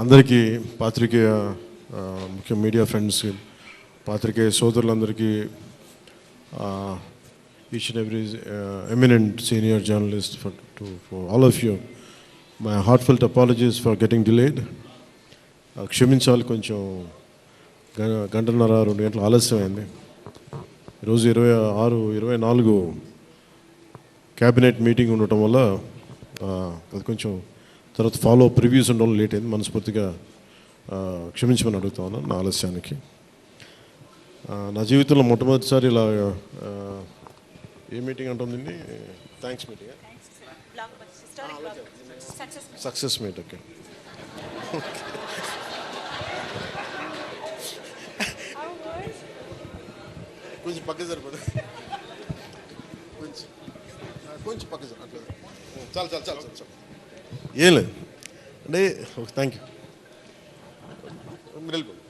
అందరికీ పాత్రికేయ ముఖ్య మీడియా ఫ్రెండ్స్కి పాత్రికేయ సోదరులందరికీ each and every eminent senior journalist for all of you my heartfelt apologies for getting delayed. క్షమించాలి, కొంచెం గంటన్నర 2 గంటలు ఆలస్యమైంది. ఈరోజు 24 క్యాబినెట్ మీటింగ్ ఉండటం వల్ల అది కొంచెం తర్వాత ఫాలో అప్ రివ్యూస్ ఉండడం లేట్ అయింది. మనస్ఫూర్తిగా క్షమించమని అడుగుతా ఉన్నాను నా ఆలస్యానికి. నా జీవితంలో మొట్టమొదటిసారి ఇలా ఏ మీటింగ్ అంటుందండి, thanks meeting, success meet. Okay, కొంచెం పక్క సరిపడు, కొంచెం పక్క సరిపడు, చాలు చాలు చాలు చాలు, ఏం లేదు అంటే ఓకే, థ్యాంక్ యూ. మీరు వెళ్ళిపోండి.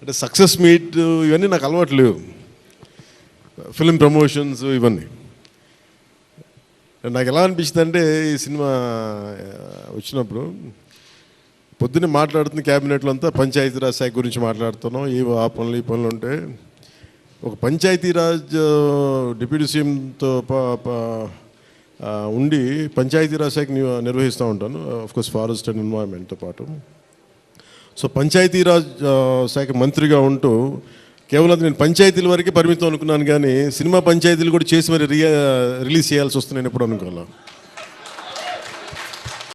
అంటే సక్సెస్ మీట్ ఇవన్నీ నాకు అలవాటు లేవు, ఫిల్మ్ ప్రమోషన్స్ ఇవన్నీ. నాకు ఎలా అనిపించింది అంటే, ఈ సినిమా వచ్చినప్పుడు పొద్దున్నే మాట్లాడుతున్న క్యాబినెట్లో అంతా పంచాయతీరాజ్ శాఖ గురించి మాట్లాడుతున్నాం. ఆ పనులు ఈ పనులు ఉంటే ఒక పంచాయతీరాజ్ డిప్యూటీ సీఎంతో ఉండి పంచాయతీరాజ్ శాఖ నిర్వహిస్తూ ఉంటాను, ఆఫ్కోర్స్ ఫారెస్ట్ అండ్ ఎన్వైరన్మెంట్తో పాటు. సో పంచాయతీరాజ్ శాఖ మంత్రిగా ఉంటూ కేవలం నేను పంచాయతీల వరకే పరిమితం అనుకున్నాను, కానీ సినిమా పంచాయతీలు కూడా చేసి మరి రిలీజ్ చేయాల్సి వస్తుంది నేను ఎప్పుడు అనుకోవాలి.